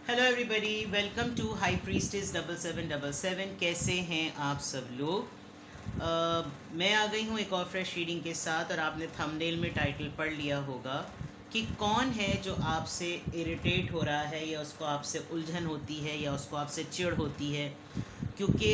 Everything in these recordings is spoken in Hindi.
Hello everybody, welcome to high priestess 7777। कैसे हैं आप सब लोग? मैं आ गई हूँ एक और फ्रेश रीडिंग के साथ, और आपने थंबनेल में टाइटल पढ़ लिया होगा कि कौन है जो आपसे इरिटेट हो रहा है, या उसको आपसे उलझन होती है, या उसको आपसे चिढ़ होती है। क्योंकि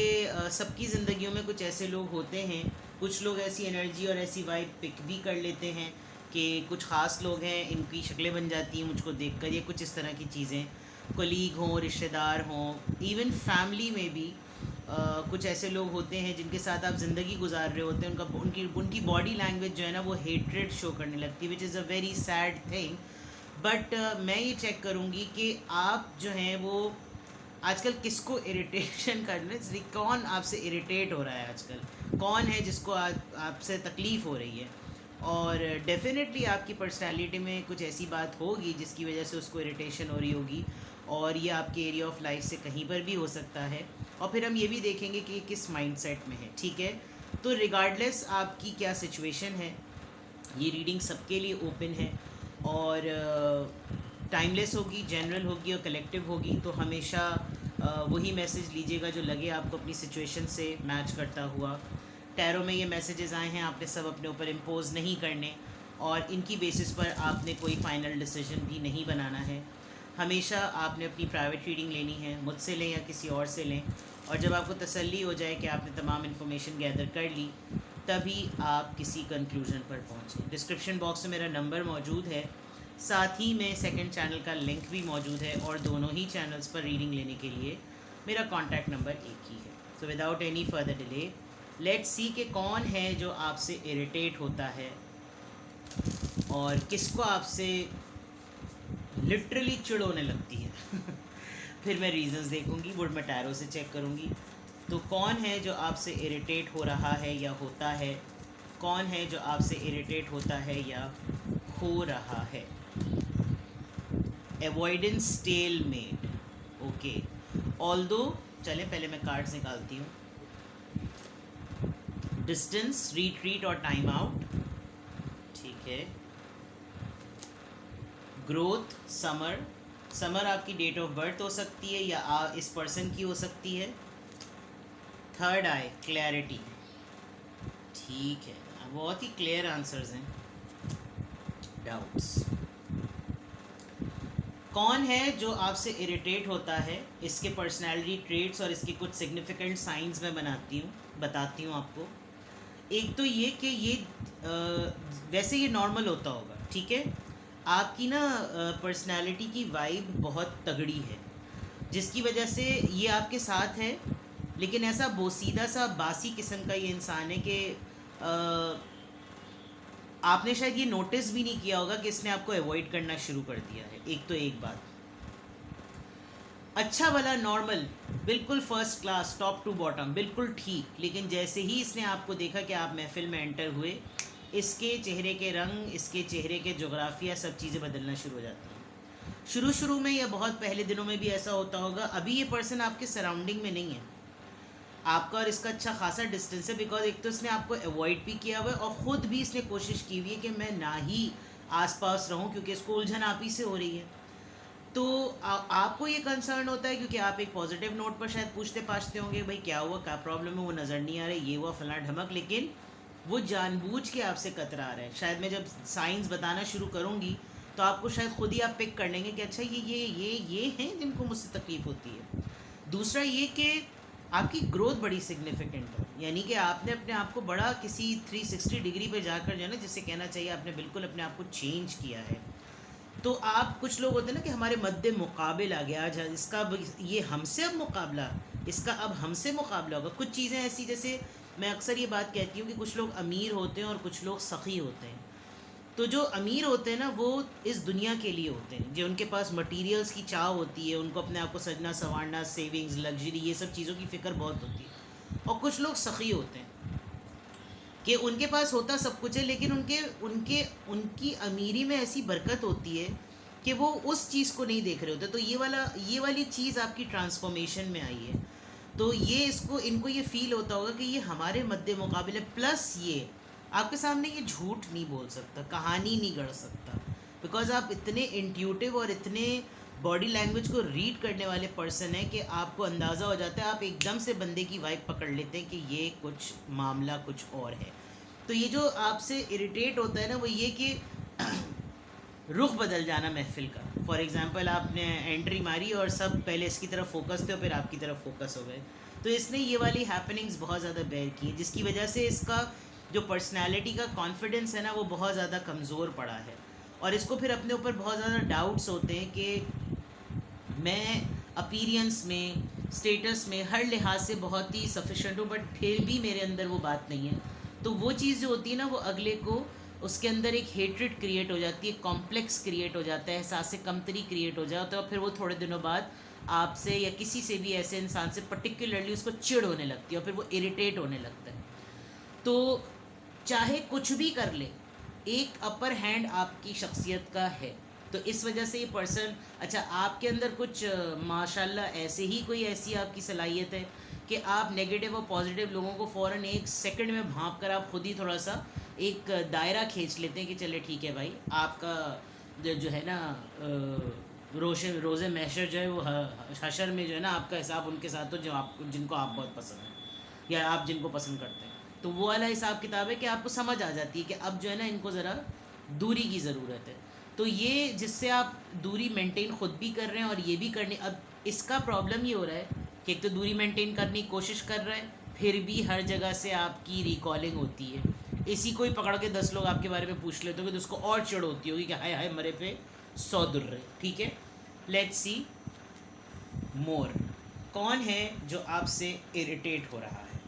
सबकी ज़िंदगियों में कुछ ऐसे लोग होते हैं, कुछ लोग ऐसी एनर्जी और ऐसी वाइब पिक भी कर लेते हैं कि कुछ ख़ास लोग हैं, इनकी शक्लें बन जाती हैं मुझको देखकर, ये कुछ इस तरह की चीज़ें। कोलीग हों, रिश्तेदार हों, इवन फैमिली में भी कुछ ऐसे लोग होते हैं जिनके साथ आप ज़िंदगी गुजार रहे होते हैं, उनका उनकी उनकी बॉडी लैंग्वेज जो है ना, वो हेट्रेड शो करने लगती है, which is a very sad thing. But मैं ये चेक करूँगी कि आप जो हैं वो आजकल किसको इरिटेशन करने, कौन आपसे इरिटेट हो रहा है आजकल, कौन है जिसको आपसे तकलीफ़ हो रही है। और डेफिनेटली आपकी पर्सनालिटी में कुछ ऐसी बात होगी जिसकी वजह से उसको इरिटेशन हो रही होगी, और ये आपके एरिया ऑफ लाइफ से कहीं पर भी हो सकता है। और फिर हम ये भी देखेंगे कि किस माइंडसेट में है, ठीक है। तो रिगार्डलेस आपकी क्या सिचुएशन है, ये रीडिंग सबके लिए ओपन है, और टाइमलेस होगी, जनरल होगी और कलेक्टिव होगी। तो हमेशा वही मैसेज लीजिएगा जो लगे आपको अपनी सिचुएशन से मैच करता हुआ। टैरो में ये मैसेजेस आए हैं, आपने सब अपने ऊपर इम्पोज नहीं करने, और इनकी बेसिस पर आपने कोई फाइनल डिसीजन भी नहीं बनाना है। हमेशा आपने अपनी प्राइवेट रीडिंग लेनी है, मुझसे लें या किसी और से लें, और जब आपको तसल्ली हो जाए कि आपने तमाम इन्फॉर्मेशन गैदर कर ली, तभी आप किसी कंक्लूजन पर पहुँचें। डिस्क्रिप्शन बॉक्स में मेरा नंबर मौजूद है, साथ ही में सेकंड चैनल का लिंक भी मौजूद है, और दोनों ही चैनल्स पर रीडिंग लेने के लिए मेरा कॉन्टैक्ट नंबर एक ही है। So without any further delay, let's see कि कौन है जो आपसे इरिटेट होता है, और किसको आपसे लिटरली चिढ़ होने लगती है। फिर मैं रीजंस देखूंगी, वुड मैं टैरो से चेक करूंगी। तो कौन है जो आपसे इरिटेट हो रहा है या होता है, कौन है जो आपसे इरिटेट होता है या हो रहा है। Avoidance, stalemate, okay. ऑल्दो, चले पहले मैं कार्ड्स निकालती हूँ। डिस्टेंस, रिट्रीट और टाइम आउट, ठीक है। ग्रोथ, समर, समर आपकी डेट ऑफ बर्थ हो सकती है या इस पर्सन की हो सकती है। थर्ड आई, क्लैरिटी, ठीक है, बहुत ही क्लियर आंसर्स हैं। डाउट्स, कौन है जो आपसे इरिटेट होता है, इसके पर्सनालिटी ट्रेट्स और इसके कुछ सिग्निफिकेंट साइंस मैं बताती हूँ आपको। एक तो ये कि ये वैसे ये नॉर्मल होता होगा, ठीक है। आपकी ना पर्सनालिटी की वाइब बहुत तगड़ी है, जिसकी वजह से ये आपके साथ है, लेकिन ऐसा बोसीदा सा बासी किस्म का ये इंसान है कि आपने शायद ये नोटिस भी नहीं किया होगा कि इसने आपको अवॉइड करना शुरू कर दिया है। एक तो एक बात, अच्छा वाला नॉर्मल, बिल्कुल first class, top to bottom, बिल्कुल ठीक, लेकिन जैसे ही इसने आपको देखा कि आप महफिल में एंटर हुए, इसके चेहरे के रंग, इसके चेहरे के जोग्राफिया, सब चीज़ें बदलना शुरू हो जाती हैं। शुरू शुरू में या बहुत पहले दिनों में भी ऐसा होता होगा। अभी ये पर्सन आपके सराउंडिंग में नहीं है, आपका और इसका अच्छा खासा डिस्टेंस है, बिकॉज एक तो इसने आपको अवॉइड भी किया हुआ है, और ख़ुद भी इसने कोशिश की हुई है कि मैं ना ही आसपास रहूं, क्योंकि इसको उलझन आप ही से हो रही है। तो आपको ये कंसर्न होता है, क्योंकि आप एक पॉजिटिव नोट पर शायद पूछते पाछते होंगे, भाई क्या हुआ, क्या प्रॉब्लम है, वो नज़र नहीं आ रहा है, ये हुआ फला ढमक, लेकिन वो जानबूझ के आपसे कतरा रहा है। शायद मैं जब साइंस बताना शुरू करूँगी तो आपको शायद खुद ही आप पिक कर लेंगे कि अच्छा ये हैं जिनको मुझसे तकलीफ़ होती है। दूसरा ये कि आपकी ग्रोथ बड़ी सिग्निफिकेंट है, यानी कि आपने अपने आप को बड़ा किसी 360 डिग्री पे जाकर जो है ना, जिससे कहना चाहिए आपने बिल्कुल अपने आप को चेंज किया है। तो आप, कुछ लोग होते हैं ना कि हमारे मद्दे मुकाबिल आ गया, आज इसका ये हमसे अब मुकाबला, इसका अब हमसे मुकाबला होगा। कुछ चीज़ें ऐसी, जैसे मैं अक्सर ये बात कहती हूँ कि कुछ लोग अमीर होते हैं और कुछ लोग सखी होते हैं। तो जो अमीर होते हैं ना, वो इस दुनिया के लिए होते हैं, जो उनके पास मटेरियल्स की चाह होती है, उनको अपने आप को सजना संवारना, सेविंग्स, लग्जरी, ये सब चीज़ों की फ़िक्र बहुत होती है। और कुछ लोग सखी होते हैं कि उनके पास होता सब कुछ है, लेकिन उनके उनके उनकी अमीरी में ऐसी बरकत होती है कि वो उस चीज़ को नहीं देख रहे होते। तो ये वाली चीज़ आपकी ट्रांसफॉर्मेशन में आई है। तो ये इनको ये फील होता होगा कि ये हमारे मद्दे मुकाबले, प्लस ये आपके सामने ये झूठ नहीं बोल सकता, कहानी नहीं गढ़ सकता, बिकॉज आप इतने इंट्यूटिव और इतने बॉडी लैंग्वेज को रीड करने वाले पर्सन है कि आपको अंदाज़ा हो जाता है, आप एकदम से बंदे की वाइब पकड़ लेते हैं कि ये कुछ मामला कुछ और है। तो ये जो आपसे इरिटेट होता है ना, वो ये कि रुख बदल जाना महफिल का। फॉर एग्ज़ाम्पल आपने एंट्री मारी और सब पहले इसकी तरफ फोकस थे और फिर आपकी तरफ फोकस हो गए। तो इसने ये वाली हैपनिंग्स बहुत ज़्यादा बेयर की, जिसकी वजह से इसका जो पर्सनैलिटी का कॉन्फिडेंस है ना, वो बहुत ज़्यादा कमज़ोर पड़ा है। और इसको फिर अपने ऊपर बहुत ज़्यादा डाउट्स होते हैं कि मैं अपीयरेंस में, स्टेटस में, हर लिहाज से बहुत ही सफिशेंट हूँ, बट फिर भी मेरे अंदर वो बात नहीं है। तो वो चीज़ जो होती है ना, वो अगले को उसके अंदर एक हेट्रेड क्रिएट हो जाती है, कॉम्प्लेक्स क्रिएट हो जाता है, एहसास कमतरी क्रिएट हो जाता है, और फिर वो थोड़े दिनों बाद आपसे या किसी से भी ऐसे इंसान से पर्टिकुलरली उसको चिढ़ होने लगती है और फिर वो इरिटेट होने लगता है। तो चाहे कुछ भी कर ले, एक अपर हैंड आपकी शख्सियत का है। तो इस वजह से ये पर्सन, अच्छा आपके अंदर कुछ माशाल्लाह ऐसे ही कोई ऐसी आपकी सलाहियत है कि आप नेगेटिव और पॉजिटिव लोगों को फ़ौरन एक सेकंड में भांप कर आप खुद ही थोड़ा सा एक दायरा खींच लेते हैं कि चले ठीक है भाई, आपका जो है ना रोज़े महशर जो है वो हशर में जो है ना आपका हिसाब उनके साथ हो जो आपको, जिनको आप बहुत पसंद है या आप जिनको पसंद करते हैं। तो वो वाला हिसाब किताब है कि आपको समझ आ जाती है कि अब जो है ना इनको ज़रा दूरी की ज़रूरत है। तो ये जिससे आप दूरी मेंटेन खुद भी कर रहे हैं और ये भी करने, अब इसका प्रॉब्लम ये हो रहा है कि एक तो दूरी मेंटेन करने की कोशिश कर रहा है, फिर भी हर जगह से आपकी रिकॉलिंग होती है। इसी को ही पकड़ के 10 लोग आपके बारे में पूछ लेते हो तो उसको और चिढ़ होती होगी कि हाय हाय मरे पे 100 दुर्रे। ठीक है, लेट्स सी मोर। कौन है जो आपसे इरिटेट हो रहा है?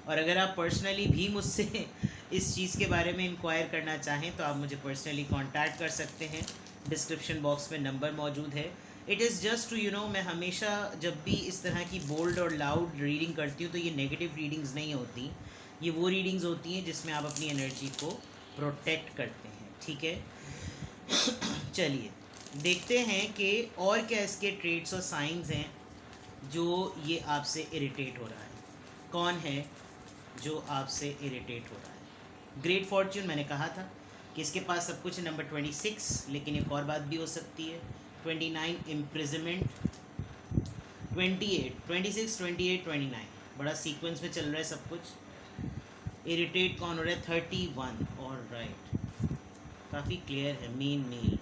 और अगर आप पर्सनली भी मुझसे इस चीज़ के बारे में इंक्वायर करना चाहें तो आप मुझे पर्सनली कांटेक्ट कर सकते हैं। डिस्क्रिप्शन बॉक्स में नंबर मौजूद है। इट इज़ जस्ट टू मैं हमेशा जब भी इस तरह की बोल्ड और लाउड रीडिंग करती हूँ तो ये नेगेटिव रीडिंग्स नहीं होती, ये वो रीडिंग्स होती हैं जिसमें आप अपनी एनर्जी को प्रोटेक्ट करते हैं। ठीक है, चलिए देखते हैं कि और क्या इसके ट्रेड्स और साइंस हैं जो ये आपसे इरिटेट हो रहा है। कौन है जो आपसे इरिटेट हो रहा है? ग्रेट फॉर्च्यून, मैंने कहा था कि इसके पास सब कुछ है। नंबर 26, लेकिन एक और बात भी हो सकती है। 29 इम्प्रिजनमेंट, 28, 26, 28, 29, बड़ा सीक्वेंस में चल रहा है सब कुछ। इरिटेट कौन हो रहा है? 31, और राइट, काफ़ी क्लियर है, मेल।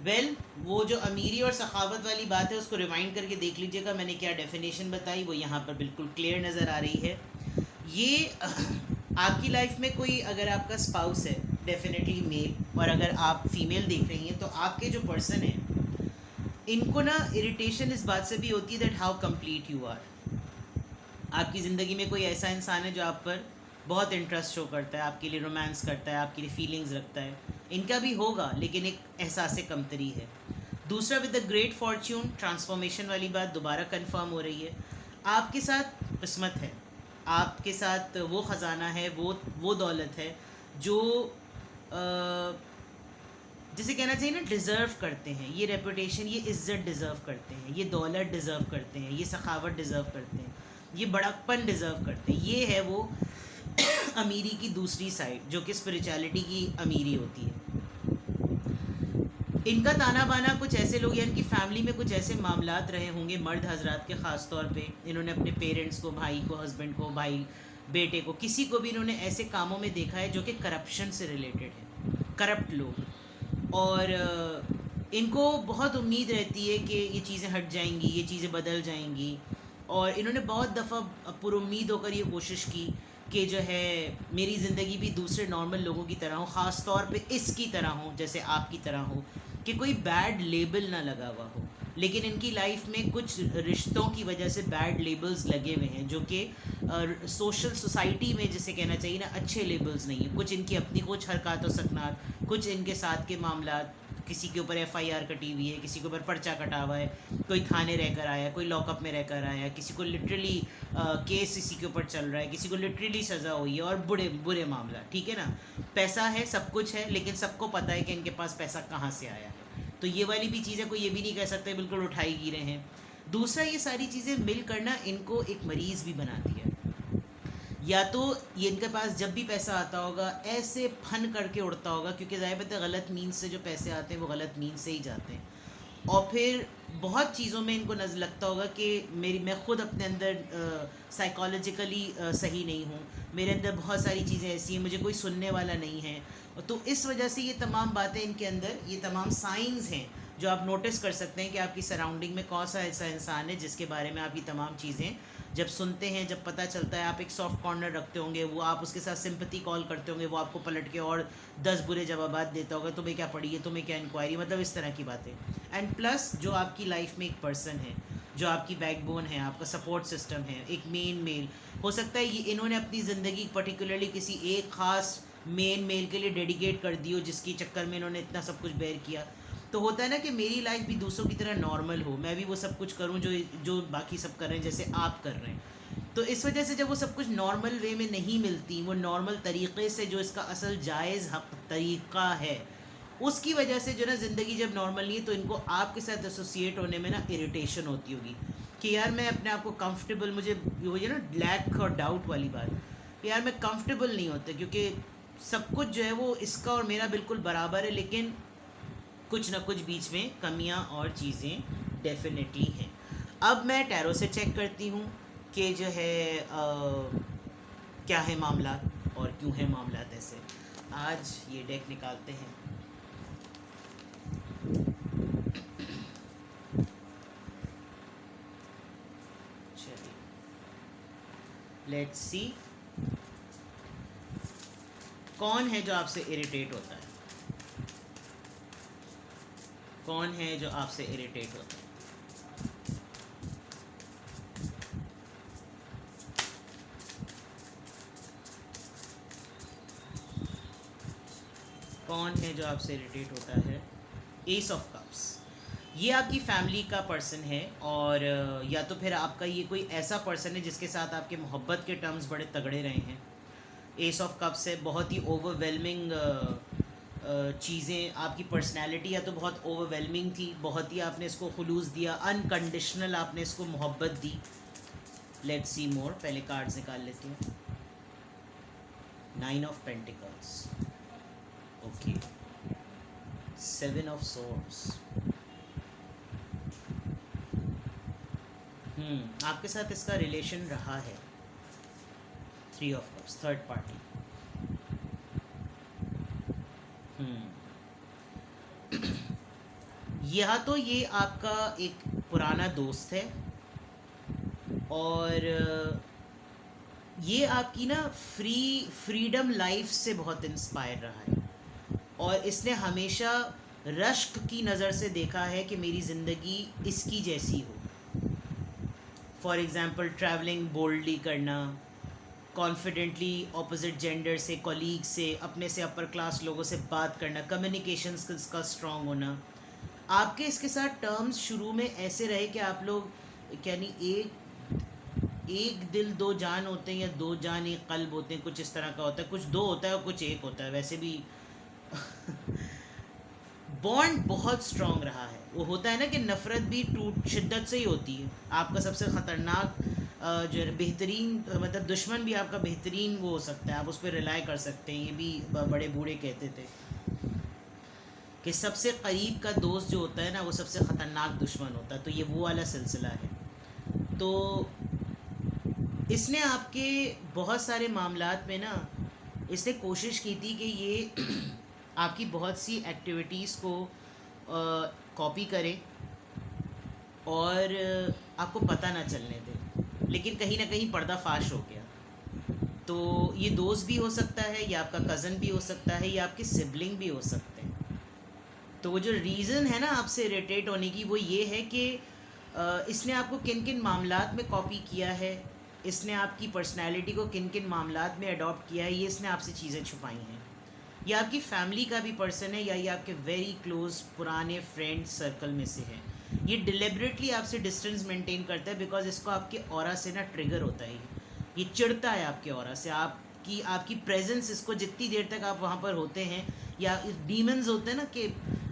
वेल, वो जो अमीरी और सखावत वाली बात है उसको रिवाइंड करके देख लीजिएगा, मैंने क्या डेफिनेशन बताई वो यहाँ पर बिल्कुल क्लियर नज़र आ रही है। ये आपकी लाइफ में कोई अगर आपका स्पाउस है, डेफिनेटली मेल, और अगर आप फीमेल देख रही हैं तो आपके जो पर्सन है इनको ना इरिटेशन इस बात से भी होती है that how complete you are. आपकी ज़िंदगी में कोई ऐसा इंसान है जो आप पर बहुत इंटरेस्ट शो करता है, आपके लिए रोमांस करता है, आपके लिए फीलिंग्स रखता है। इनका भी होगा लेकिन एक एहसास कमतरी है। दूसरा, with the great Fortune, transformation वाली बात दोबारा कंफर्म हो रही है। आपके साथ किस्मत है, आपके साथ वो ख़जाना है, वो दौलत है जो जिसे कहना चाहिए ना डिज़र्व करते हैं। ये रेपुटेशन, ये इज़्ज़त डिज़र्व करते हैं, ये दौलत डिज़र्व करते हैं, ये सखावत डिज़र्व करते हैं, ये बड़कपन डिज़र्व करते हैं। ये है वो अमीरी की दूसरी साइड जो कि स्पिरिचुअलिटी की अमीरी होती है। इनका ताना बाना कुछ ऐसे लोग या इनकी फैमिली में कुछ ऐसे मामलात रहे होंगे, मर्द हजरात के ख़ास तौर पे, इन्होंने अपने पेरेंट्स को, भाई को, हस्बैंड को, भाई बेटे को, किसी को भी इन्होंने ऐसे कामों में देखा है जो कि करप्शन से रिलेटेड है, करप्ट लोग। और इनको बहुत उम्मीद रहती है कि ये चीज़ें हट जाएंगी, ये चीज़ें बदल जाएंगी, और इन्होंने बहुत दफ़ा पुरुम्मीद होकर ये कोशिश की कि जो है मेरी ज़िंदगी भी दूसरे नॉर्मल लोगों की तरह हो, ख़ास तौर पे इसकी तरह हो, जैसे आपकी तरह हो, कि कोई बैड लेबल ना लगा हुआ हो। लेकिन इनकी लाइफ में कुछ रिश्तों की वजह से बैड लेबल्स लगे हुए हैं जो कि सोशल सोसाइटी में जिसे कहना चाहिए ना अच्छे लेबल्स नहीं है। कुछ इनकी अपनी कुछ हरकत व सकनात, कुछ इनके साथ के मामला, किसी के ऊपर FIR कटी हुई है, किसी के ऊपर पर्चा कटा हुआ है, कोई थाने रहकर आया, कोई लॉकअप में रहकर आया, किसी को लिटरली केस किसी के ऊपर चल रहा है, किसी को लिटरली सज़ा हुई है, और बुरे बुरे मामला। ठीक है ना, पैसा है, सब कुछ है, लेकिन सबको पता है कि इनके पास पैसा कहाँ से आया है। तो ये वाली भी चीज़ें कोई ये भी नहीं कह सकते बिल्कुल उठाई गिरे हैं। दूसरा, ये सारी चीज़ें मिल करना इनको एक मरीज़ भी बनाती है। या तो ये इनके पास जब भी पैसा आता होगा ऐसे फन करके उड़ता होगा, क्योंकि ज़ाहिर बात है गलत मीन्स से जो पैसे आते हैं वो गलत मीन्स से ही जाते हैं, और फिर बहुत चीज़ों में इनको नज़र लगता होगा कि मैं खुद अपने अंदर साइकोलॉजिकली सही नहीं हूँ, मेरे अंदर बहुत सारी चीज़ें ऐसी हैं, मुझे कोई सुनने वाला नहीं है। तो इस वजह से ये तमाम बातें इनके अंदर, ये तमाम साइंस हैं जो आप नोटिस कर सकते हैं कि आपकी सराउंडिंग में कौन सा ऐसा इंसान है जिसके बारे में आप ये तमाम चीज़ें जब सुनते हैं, जब पता चलता है, आप एक सॉफ्ट कॉर्नर रखते होंगे, वो आप उसके साथ सिंपैथी कॉल करते होंगे, वो आपको पलट के और 10 बुरे जवाबात देता होगा, तुम्हें क्या पड़ी है, तुम्हें क्या इंक्वायरी, मतलब इस तरह की बातें। एंड प्लस जो आपकी लाइफ में एक पर्सन है, जो आपकी बैकबोन है, आपका सपोर्ट सिस्टम है, एक मेन मेल हो सकता है, ये इन्होंने अपनी ज़िंदगी पर्टिकुलरली किसी एक ख़ास मेन मेल के लिए डेडिकेट कर दी हो, जिसके चक्कर में इन्होंने इतना सब कुछ बेयर किया। तो होता है ना कि मेरी लाइफ भी दूसरों की तरह नॉर्मल हो, मैं भी वो सब कुछ करूं जो जो बाकी सब कर रहे हैं, जैसे आप कर रहे हैं। तो इस वजह से जब वो सब कुछ नॉर्मल वे में नहीं मिलती, वो नॉर्मल तरीक़े से जो इसका असल जायज़ हक तरीक़ा है, उसकी वजह से जो ना ज़िंदगी जब नॉर्मल नहीं है तो इनको आपके साथ एसोसिएट होने में ना इरिटेशन होती होगी कि यार मैं अपने आप को कंफर्टेबल, मुझे वो ना लैक और डाउट वाली बात कि यार मैं कंफर्टेबल नहीं होता, क्योंकि सब कुछ जो है वो इसका और मेरा बिल्कुल बराबर है, लेकिन कुछ ना कुछ बीच में कमियां और चीज़ें डेफिनेटली हैं। अब मैं टैरो से चेक करती हूँ कि जो है क्या है मामला और क्यों है मामला। ऐसे आज ये डेक निकालते हैं। चलिए लेट्स सी कौन है जो आपसे इरिटेट होता है, कौन है जो आपसे इरिटेट होता है। कौन है जो आपसे इरिटेट होता है। एस ऑफ कप्स, ये आपकी फैमिली का पर्सन है, और या तो फिर आपका ये कोई ऐसा पर्सन है जिसके साथ आपके मोहब्बत के टर्म्स बड़े तगड़े रहे हैं। एस ऑफ कप्स है, बहुत ही ओवरवेलमिंग चीज़ें, आपकी पर्सनैलिटी या तो बहुत ओवरवेलमिंग थी, बहुत ही आपने इसको खुलूस दिया, अनकंडीशनल आपने इसको मोहब्बत दी। लेट्स सी मोर, पहले कार्ड्स निकाल लेते हैं। 9 of pentacles, okay, 7 of swords. आपके साथ इसका रिलेशन रहा है। 3 ऑफ कप्स, थर्ड पार्टी। या तो ये आपका एक पुराना दोस्त है, और ये आपकी ना फ्रीडम लाइफ से बहुत इंस्पायर रहा है, और इसने हमेशा रश्क की नज़र से देखा है कि मेरी ज़िंदगी इसकी जैसी हो। फॉर एग्ज़ाम्पल ट्रैवलिंग बोल्डली करना, कॉन्फिडेंटली ऑपोजिट जेंडर से, कॉलीग से, अपने से अपर क्लास लोगों से बात करना, कम्युनिकेशन स्किल्स का स्ट्रॉन्ग होना। आपके इसके साथ टर्म्स शुरू में ऐसे रहे कि आप लोग यानी एक दिल दो जान होते हैं, या दो जान एक कल्ब होते हैं, कुछ इस तरह का होता है, कुछ दो होता है और कुछ एक होता है। वैसे भी बॉन्ड बहुत स्ट्रॉन्ग रहा है। वो होता है ना कि नफ़रत भी शिद्दत से ही होती है। आपका सबसे ख़तरनाक जो है बेहतरीन, मतलब दुश्मन भी आपका बेहतरीन वो हो सकता है, आप उस पर रिलाई कर सकते हैं। ये भी बड़े बूढ़े कहते थे कि सबसे करीब का दोस्त जो होता है ना, वो सबसे ख़तरनाक दुश्मन होता है। तो ये वो वाला सिलसिला है। तो इसने आपके बहुत सारे मामलात में ना, इसने कोशिश की थी कि ये आपकी बहुत सी एक्टिविटीज़ को कॉपी करे और आपको पता ना चलने दे, लेकिन कहीं ना कहीं पर्दाफाश हो गया। तो ये दोस्त भी हो सकता है, या आपका कज़न भी हो सकता है, या आपके सिबलिंग भी हो सकते हैं। तो वो जो रीज़न है ना आपसे इरिटेट होने की, वो ये है कि इसने आपको किन किन मामलात में कॉपी किया है, इसने आपकी पर्सनैलिटी को किन किन मामलात में अडॉप्ट किया है, ये इसने आपसे चीज़ें छुपाई हैं। ये आपकी फैमिली का भी पर्सन है, या ये आपके वेरी क्लोज पुराने फ्रेंड सर्कल में से है। ये डिलिबरेटली आपसे डिस्टेंस मेंटेन करता है, बिकॉज इसको आपके ऑरा से ना ट्रिगर होता है। ये चिढ़ता है आपके ऑरा से, आपकी प्रेजेंस इसको जितनी देर तक आप वहाँ पर होते हैं, या डीमंस होते हैं ना कि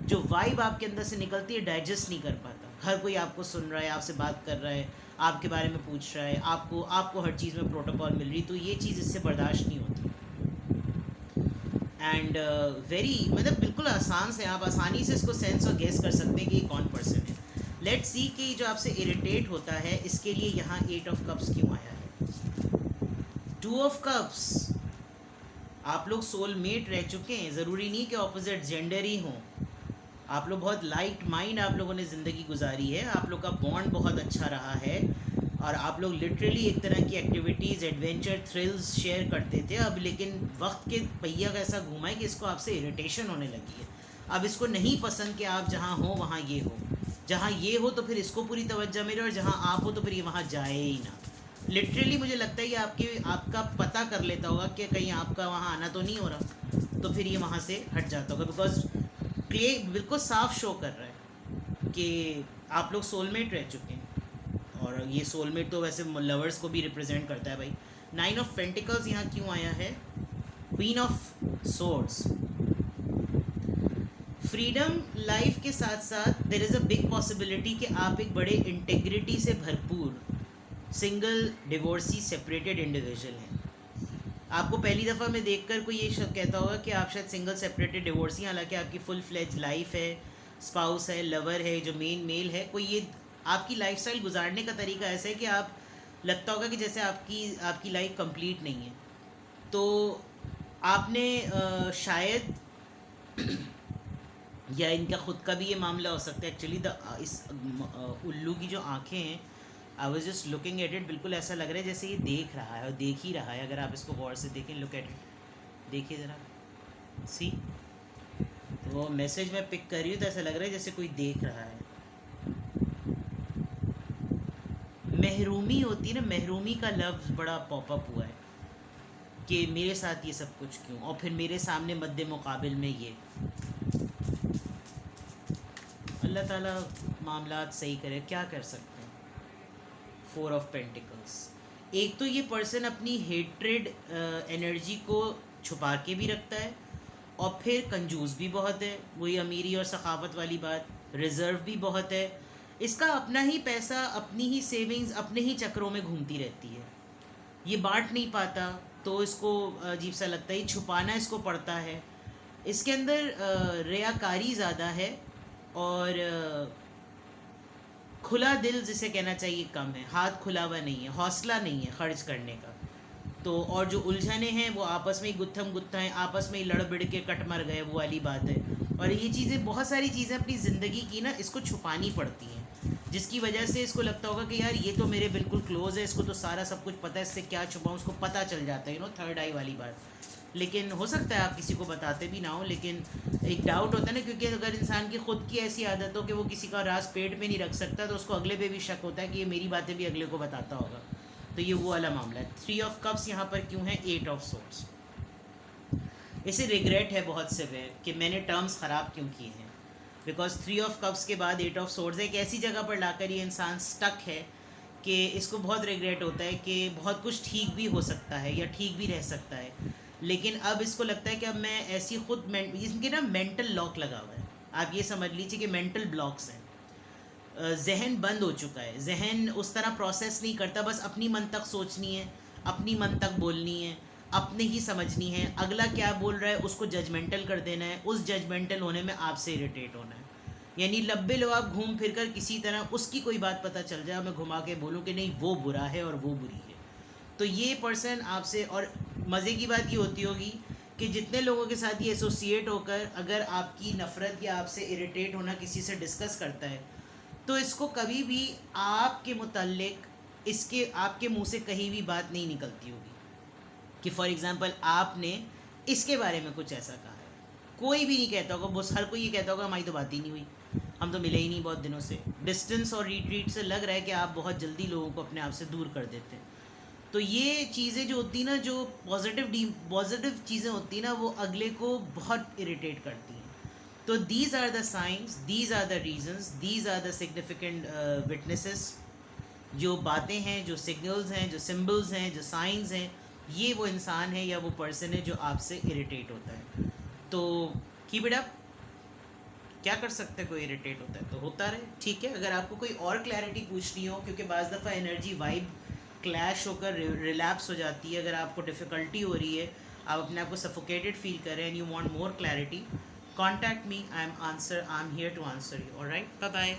जो वाइब आपके अंदर से निकलती है, डाइजेस्ट नहीं कर पाता। हर कोई आपको सुन रहा है, आपसे बात कर रहा है, आपके बारे में पूछ रहा है, आपको हर चीज़ में प्रोटोकॉल मिल रही, तो ये चीज़ इससे बर्दाश्त नहीं होती। एंड वेरी मतलब बिल्कुल आसान से आप आसानी से इसको सेंस और गेस कर सकते हैं कि ये कौन पर्सन है. लेट्स सी कि जो आपसे इरिटेट होता है इसके लिए यहाँ 8 ऑफ कप्स क्यों आया है. 2 ऑफ कप्स, आप लोग सोलमेट रह चुके हैं. ज़रूरी नहीं कि ऑपोजिट जेंडर ही हों. आप लोग बहुत लाइट माइंड आप लोगों ने ज़िंदगी गुजारी है. आप लोग का बॉन्ड बहुत अच्छा रहा है और आप लोग लिटरली एक तरह की एक्टिविटीज़, एडवेंचर, थ्रिल्स शेयर करते थे. अब लेकिन वक्त के पहिया का ऐसा घुमा है कि इसको आपसे इरिटेशन होने लगी है. अब इसको नहीं पसंद कि आप जहाँ हो वहाँ ये हो. जहाँ ये हो तो फिर इसको पूरी तवज्जो मिले और जहाँ आप हो तो फिर ये वहाँ जाए ही ना. लिटरली मुझे लगता है ये आपका पता कर लेता होगा कि कहीं आपका वहाँ आना तो नहीं हो रहा, तो फिर ये वहाँ से हट जाता होगा. बिकॉज क्लियर बिल्कुल साफ शो कर रहा है कि आप लोग सोलमेट रह चुके हैं. और ये सोलमेट तो वैसे लवर्स को भी रिप्रेजेंट करता है भाई. 9 ऑफ पेंटिकल्स यहाँ क्यों आया है. Queen of swords. Freedom life के साथ साथ there is a big possibility कि आप एक बड़े इंटेग्रिटी से भरपूर सिंगल डिवोर्सी सेपरेटेड इंडिविजुअल हैं. आपको पहली दफ़ा में देखकर कोई ये कहता होगा कि आप शायद सिंगल सेपरेटेड डिवोर्सी, हालांकि आपकी फुल फ्लेज लाइफ है, स्पाउस है, लवर है, जो मेन मेल है. कोई ये आपकी लाइफस्टाइल गुजारने का तरीका ऐसा है कि आप लगता होगा कि जैसे आपकी लाइफ कंप्लीट नहीं है. तो आपने शायद या इनका ख़ुद का भी ये मामला हो सकता है. एक्चुअली इस उल्लू की जो आँखें हैं, I was just looking at it, बिल्कुल ऐसा लग रहा है जैसे ये देख रहा है और देख ही रहा है. अगर आप इसको गौर से देखें, लुक एट इट, देखिए ज़रा, सी. तो वो मैसेज मैं पिक कर रही हूँ तो ऐसा लग रहा है जैसे कोई देख रहा है. महरूमी होती है ना, महरूमी का लफ्ज़ बड़ा पॉपअप हुआ है कि मेरे साथ ये सब कुछ क्यों, और फिर मेरे सामने मद्दे मुकाबिल में ये. अल्लाह ताला मामलात सही करे, क्या कर सकते हैं. 4 ऑफ पेंटिकल्स. एक तो ये पर्सन अपनी हेट्रेड एनर्जी को छुपा के भी रखता है और फिर कंजूस भी बहुत है. वही अमीरी और सखावत वाली बात. रिज़र्व भी बहुत है. इसका अपना ही पैसा, अपनी ही सेविंग्स अपने ही चक्रों में घूमती रहती है. ये बांट नहीं पाता तो इसको अजीब सा लगता है. ये छुपाना इसको पड़ता है. इसके अंदर रियाकारी ज़्यादा है और खुला दिल जिसे कहना चाहिए कम है. हाथ खुला हुआ नहीं है, हौसला नहीं है खर्च करने का. तो और जो उलझने हैं वो आपस में ही गुत्थम गुत्था हैं, आपस में ही लड़ बिड़ के कट मर गए, वो वाली बात है. और ये चीज़ें, बहुत सारी चीज़ें अपनी ज़िंदगी की ना इसको छुपानी पड़ती हैं, जिसकी वजह से इसको लगता होगा कि यार ये तो मेरे बिल्कुल क्लोज़ है, इसको तो सारा सब कुछ पता है, इससे क्या छुपाऊँ. उसको पता चल जाता है, थर्ड आई वाली बात. लेकिन हो सकता है आप किसी को बताते भी ना हो, लेकिन एक डाउट होता है ना, क्योंकि अगर इंसान की ख़ुद की ऐसी आदत हो कि वो किसी का राज पेट में नहीं रख सकता, तो उसको अगले पे भी शक होता है कि ये मेरी बातें भी अगले को बताता होगा. तो ये वो वाला मामला है. 3 ऑफ कप्स यहाँ पर क्यों है. 8 ऑफ सोर्ड्स. इसे रिग्रेट है बहुत सिवियर कि मैंने टर्म्स ख़राब क्यों किए हैं. बिकॉज 3 ऑफ कप्स के बाद 8 ऑफ सोर्ड्स एक ऐसी जगह पर लाकर ये इंसान स्टक है कि इसको बहुत रिग्रेट होता है कि बहुत कुछ ठीक भी हो सकता है या ठीक भी रह सकता है. लेकिन अब इसको लगता है कि अब मैं ऐसी खुद इनके ना मेंटल लॉक लगा हुआ है. आप ये समझ लीजिए कि मेंटल ब्लॉक्स हैं. जहन बंद हो चुका है. जहन उस तरह प्रोसेस नहीं करता. बस अपनी मन तक सोचनी है, अपनी मन तक बोलनी है, अपने ही समझनी है. अगला क्या बोल रहा है उसको जजमेंटल कर देना है. उस जजमेंटल होने में आपसे इरिटेट होना है. यानी लब्बे लो आप घूम फिर कर किसी तरह उसकी कोई बात पता चल जाए, मैं घुमा के बोलूँ कि नहीं वो बुरा है और वो बुरी है. तो ये पर्सन आपसे, और मज़े की बात ये होती होगी कि जितने लोगों के साथ ये एसोसिएट होकर अगर आपकी नफ़रत या आपसे इरिटेट होना किसी से डिस्कस करता है, तो इसको कभी भी आपके मुतल्लिक इसके आपके मुंह से कहीं भी बात नहीं निकलती होगी कि फॉर एग्ज़ाम्पल आपने इसके बारे में कुछ ऐसा कहा है. कोई भी नहीं कहता होगा. बस हर कोई ये कहता होगा हमारी तो बात ही नहीं हुई, हम तो मिले ही नहीं बहुत दिनों से. डिस्टेंस और रिट्रीट से लग रहा है कि आप बहुत जल्दी लोगों को अपने आप से दूर कर देते हैं. तो ये चीज़ें जो होती ना, जो पॉजिटिव चीज़ें होती ना, वो अगले को बहुत इरिटेट करती हैं. तो these are the science, these are the reasons, these are the significant witnesses. जो बातें हैं, जो सिग्नल्स हैं, जो सिम्बल्स हैं, जो साइंस हैं, ये वो इंसान है या वो पर्सन है जो आपसे इरिटेट होता है. तो कीप इट अप. क्या कर सकते हैं, कोई इरिटेट होता है तो होता रहे, ठीक है. अगर आपको कोई और क्लैरिटी पूछनी हो, क्योंकि बाज़ दफ़ा एनर्जी वाइब क्लैश होकर रिलैप्स हो जाती है. अगर आपको डिफ़िकल्टी हो रही है आप अपने आप को सफोकेटेड फील कर रहे हैं and you want more clarity, contact me, I am here to answer you. Alright, bye bye.